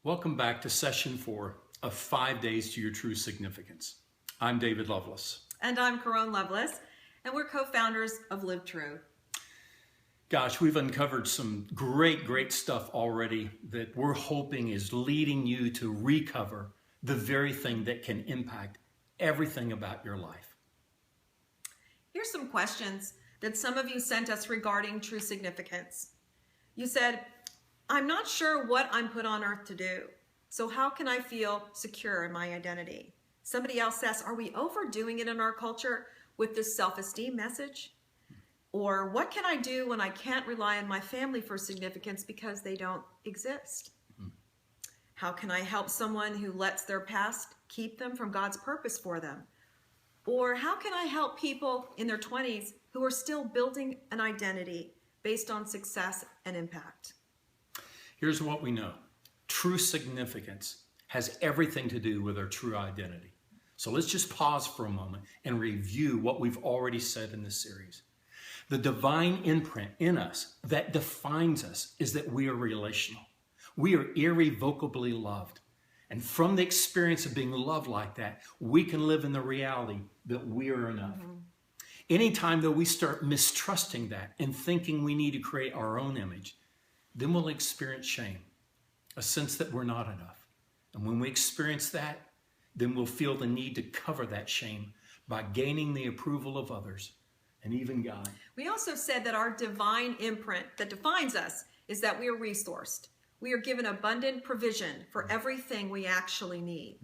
Welcome back to session 4 of 5 Days to Your True Significance. I'm David Lovelace. And I'm Caron Lovelace, and we're co-founders of Live True. Gosh, we've uncovered some great stuff already that we're hoping is leading you to recover the very thing that can impact everything about your life. Here's some questions that some of you sent us regarding true significance. You said, I'm not sure what I'm put on earth to do, so how can I feel secure in my identity? Somebody else asks, are we overdoing it in our culture with this self-esteem message? Or what can I do when I can't rely on my family for significance because they don't exist? How can I help someone who lets their past keep them from God's purpose for them? Or how can I help people in their 20s who are still building an identity based on success and impact? Here's what we know. True significance has everything to do with our true identity. So let's just pause for a moment and review what we've already said in this series. The divine imprint in us that defines us is that we are relational. We are irrevocably loved. And from the experience of being loved like that, we can live in the reality that we are enough. Anytime that we start mistrusting that and thinking we need to create our own image, then we'll experience shame, a sense that we're not enough. And when we experience that, then we'll feel the need to cover that shame by gaining the approval of others and even God. We also said that our divine imprint that defines us is that we are resourced. We are given abundant provision for everything we actually need.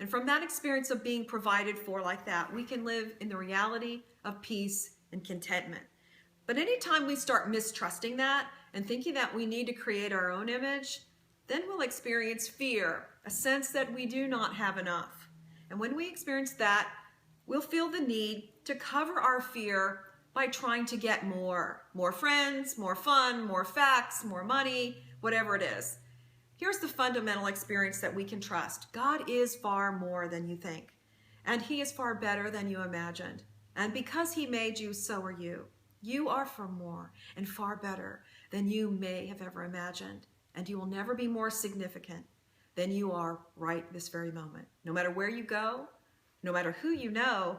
And from that experience of being provided for like that, we can live in the reality of peace and contentment. But anytime we start mistrusting that and thinking that we need to create our own image, then we'll experience fear, a sense that we do not have enough. And when we experience that, we'll feel the need to cover our fear by trying to get more friends, more fun, more facts, more money, whatever it is. Here's the fundamental experience that we can trust. God is far more than you think, and He is far better than you imagined. And because He made you, so are you. You are far more and far better than you may have ever imagined, and you will never be more significant than you are right this very moment. No matter where you go, no matter who you know,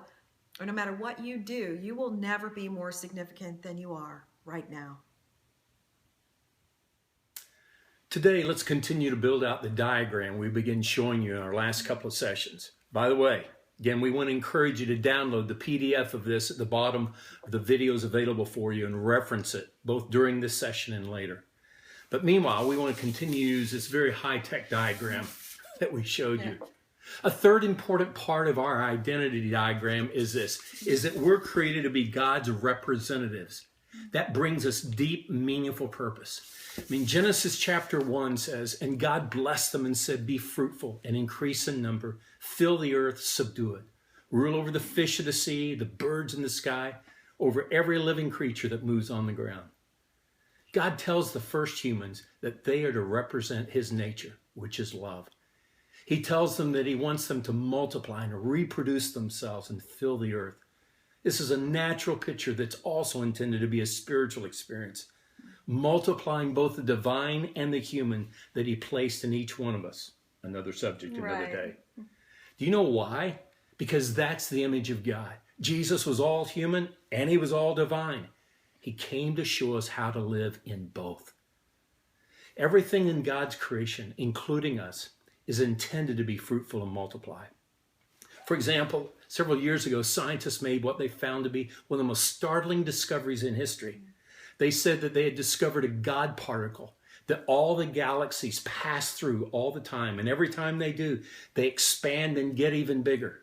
or no matter what you do, you will never be more significant than you are right now. Today, let's continue to build out the diagram we began showing you in our last couple of sessions. By the way, again, we want to encourage you to download the PDF of this at the bottom of the videos available for you and reference it both during this session and later. But meanwhile, we want to continue to use this very high-tech diagram that we showed you. A third important part of our identity diagram is that we're created to be God's representatives. That brings us deep, meaningful purpose. Genesis chapter 1 says, and God blessed them and said, be fruitful and increase in number, fill the earth, subdue it, rule over the fish of the sea, the birds in the sky, over every living creature that moves on the ground. God tells the first humans that they are to represent His nature, which is love. He tells them that He wants them to multiply and reproduce themselves and fill the earth. This is a natural picture that's also intended to be a spiritual experience, multiplying both the divine and the human that He placed in each one of us. Another subject, another day. Do you know why? Because that's the image of God. Jesus was all human and He was all divine. He came to show us how to live in both. Everything in God's creation, including us, is intended to be fruitful and multiply. For example, several years ago, scientists made what they found to be one of the most startling discoveries in history. They said that they had discovered a God particle that all the galaxies pass through all the time, and every time they do, they expand and get even bigger.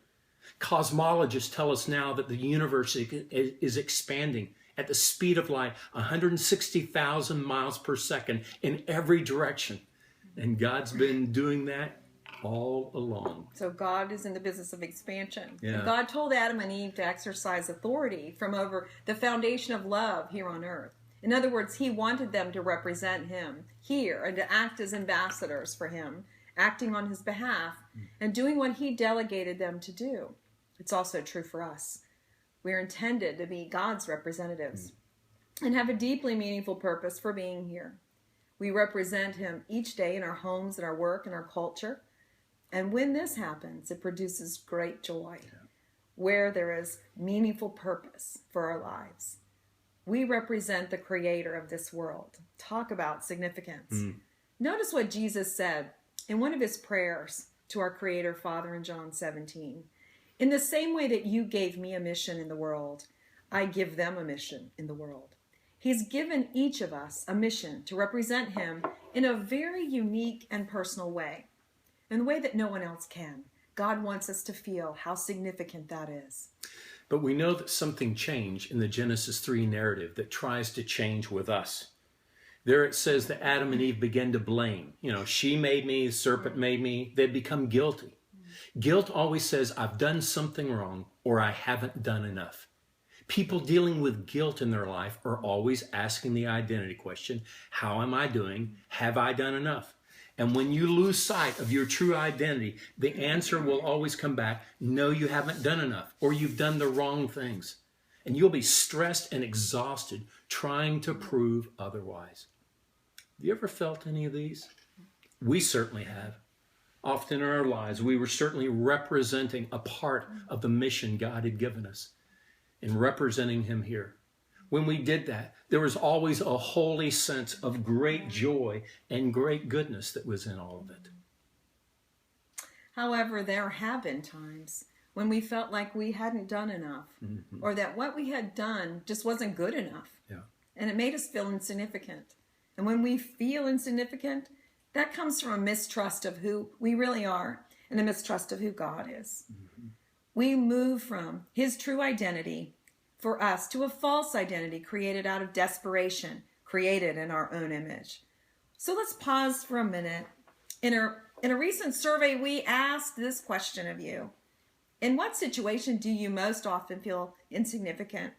Cosmologists tell us now that the universe is expanding at the speed of light, 160,000 miles per second in every direction. And God's been doing that all along. So God is in the business of expansion. Yeah. And God told Adam and Eve to exercise authority from over the foundation of love here on earth. In other words, He wanted them to represent Him here and to act as ambassadors for Him, acting on His behalf and doing what He delegated them to do. It's also true for us. We're intended to be God's representatives and have a deeply meaningful purpose for being here. We represent him each day in our homes, in our work, in our culture. And when this happens, it produces great joy, where there is meaningful purpose for our lives. We represent the creator of this world. Talk about significance. Notice what Jesus said in one of his prayers to our creator Father in John 17. In the same way that you gave me a mission in the world, I give them a mission in the world. He's given each of us a mission to represent him in a very unique and personal way, in a way that no one else can. God wants us to feel how significant that is. But we know that something changed in the Genesis 3 narrative that tries to change with us. There it says that Adam and Eve began to blame. She made me, the serpent made me. They become guilty. Guilt always says, I've done something wrong or I haven't done enough. People dealing with guilt in their life are always asking the identity question, how am I doing? Have I done enough? And when you lose sight of your true identity, the answer will always come back, no, you haven't done enough, or you've done the wrong things. And you'll be stressed and exhausted trying to prove otherwise. Have you ever felt any of these? We certainly have. Often in our lives, we were certainly representing a part of the mission God had given us and representing him here. When we did that, there was always a holy sense of great joy and great goodness that was in all of it. However, there have been times when we felt like we hadn't done enough, or that what we had done just wasn't good enough. Yeah. And it made us feel insignificant. And when we feel insignificant, that comes from a mistrust of who we really are and a mistrust of who God is. We move from his true identity for us to a false identity created out of desperation, created in our own image. So let's pause for a minute. In a recent survey, we asked this question of you. In what situation do you most often feel insignificant?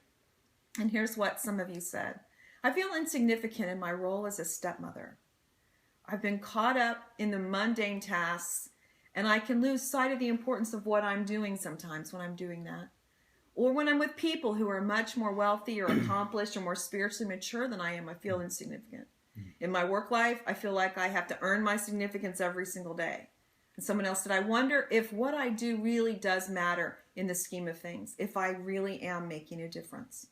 And here's what some of you said. I feel insignificant in my role as a stepmother. I've been caught up in the mundane tasks, and I can lose sight of the importance of what I'm doing sometimes when I'm doing that. Or when I'm with people who are much more wealthy or accomplished or more spiritually mature than I am, I feel insignificant. In my work life, I feel like I have to earn my significance every single day. And someone else said, I wonder if what I do really does matter in the scheme of things, if I really am making a difference.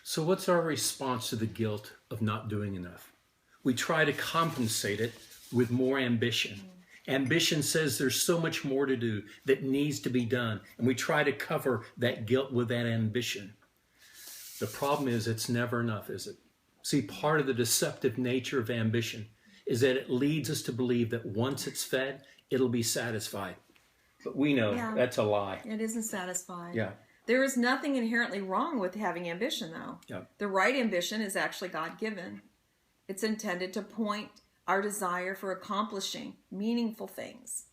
So what's our response to the guilt of not doing enough? We try to compensate it with more ambition. Ambition says there's so much more to do that needs to be done, and we try to cover that guilt with that ambition. The problem is it's never enough, is it? See, part of the deceptive nature of ambition is that it leads us to believe that once it's fed, it'll be satisfied. But we know that's a lie. It isn't satisfied. Yeah. There is nothing inherently wrong with having ambition, though. Yeah. The right ambition is actually God-given. It's intended to point our desire for accomplishing meaningful things.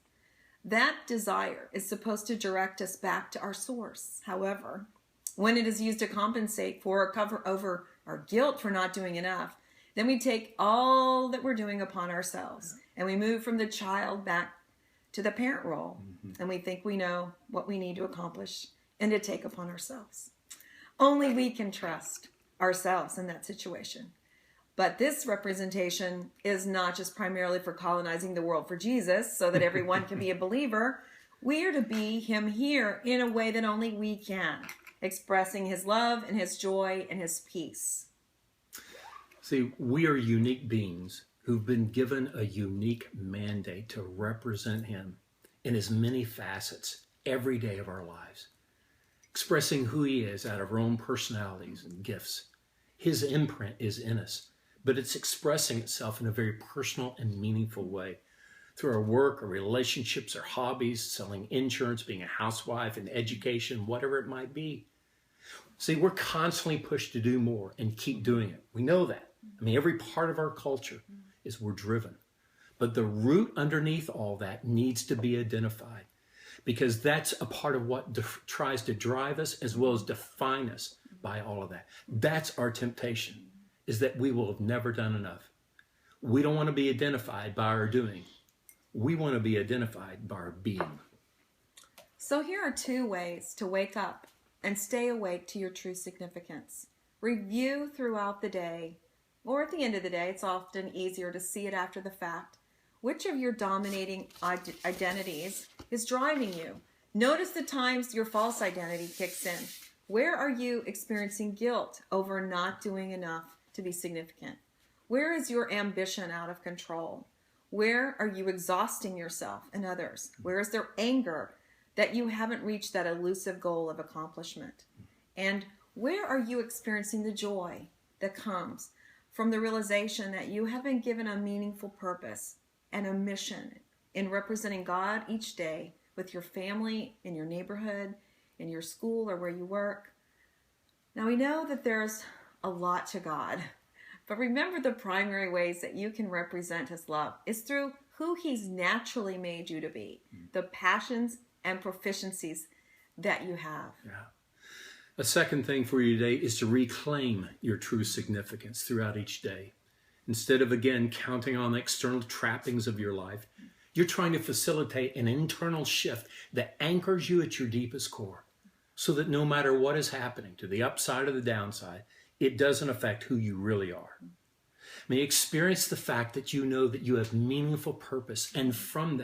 That desire is supposed to direct us back to our source. However, when it is used to compensate for or cover over our guilt for not doing enough, then we take all that we're doing upon ourselves and we move from the child back to the parent role. And we think we know what we need to accomplish and to take upon ourselves. Only we can trust ourselves in that situation. But this representation is not just primarily for colonizing the world for Jesus so that everyone can be a believer. We are to be him here in a way that only we can, expressing his love and his joy and his peace. See, we are unique beings who've been given a unique mandate to represent him in his many facets every day of our lives, expressing who he is out of our own personalities and gifts. His imprint is in us, but it's expressing itself in a very personal and meaningful way through our work, our relationships, our hobbies, selling insurance, being a housewife, and education, whatever it might be. See, we're constantly pushed to do more and keep doing it. We know that. I mean, every part of our culture is we're driven. But the root underneath all that needs to be identified, because that's a part of what tries to drive us as well as define us by all of that. That's our temptation, is that we will have never done enough. We don't want to be identified by our doing. We want to be identified by our being. So here are 2 ways to wake up and stay awake to your true significance. Review throughout the day or at the end of the day, it's often easier to see it after the fact. Which of your dominating identities is driving you? Notice the times your false identity kicks in. Where are you experiencing guilt over not doing enough to be significant? Where is your ambition out of control? Where are you exhausting yourself and others? Where is there anger that you haven't reached that elusive goal of accomplishment? And where are you experiencing the joy that comes from the realization that you have been given a meaningful purpose and a mission in representing God each day with your family, in your neighborhood, in your school, or where you work? Now, we know that there's a lot to God, but remember, the primary ways that you can represent His love is through who He's naturally made you to be, the passions and proficiencies that you have. Yeah. A second thing for you today is to reclaim your true significance throughout each day. Instead of, again, counting on the external trappings of your life, you're trying to facilitate an internal shift that anchors you at your deepest core so that no matter what is happening, to the upside or the downside, it doesn't affect who you really are. May experience the fact that you know that you have meaningful purpose, and from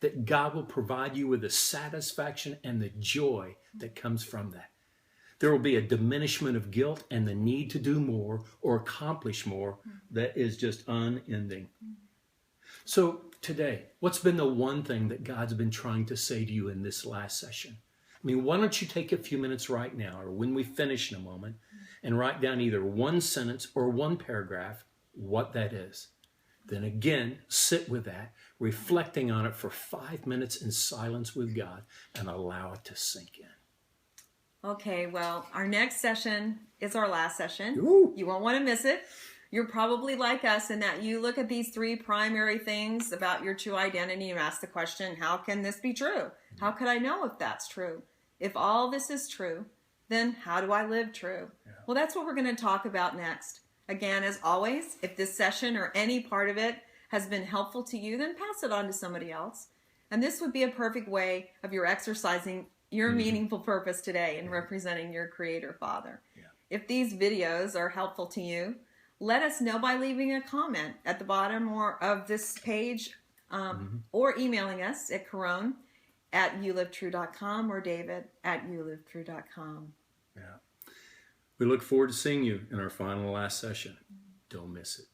that God will provide you with the satisfaction and the joy that comes from that. There will be a diminishment of guilt and the need to do more or accomplish more that is just unending. So today, what's been the one thing that God's been trying to say to you in this last session? I mean, why don't you take a few minutes right now, or when we finish in a moment, and write down either one sentence or one paragraph what that is. Then again, sit with that, reflecting on it for 5 minutes in silence with God, and allow it to sink in. Okay, well, our next session is our last session. Ooh. You won't want to miss it. You're probably like us in that you look at these 3 primary things about your true identity and ask the question, how can this be true? How could I know if that's true? If all this is true, then how do I live true? Yeah. Well, that's what we're going to talk about next. Again, as always, if this session or any part of it has been helpful to you, then pass it on to somebody else. And this would be a perfect way of your exercising your meaningful purpose today in representing your Creator Father. Yeah. If these videos are helpful to you, let us know by leaving a comment at the bottom or of this page, or emailing us at Caron@youlivetrue.com or David@youlivetrue.com. Yeah. We look forward to seeing you in our final last session. Don't miss it.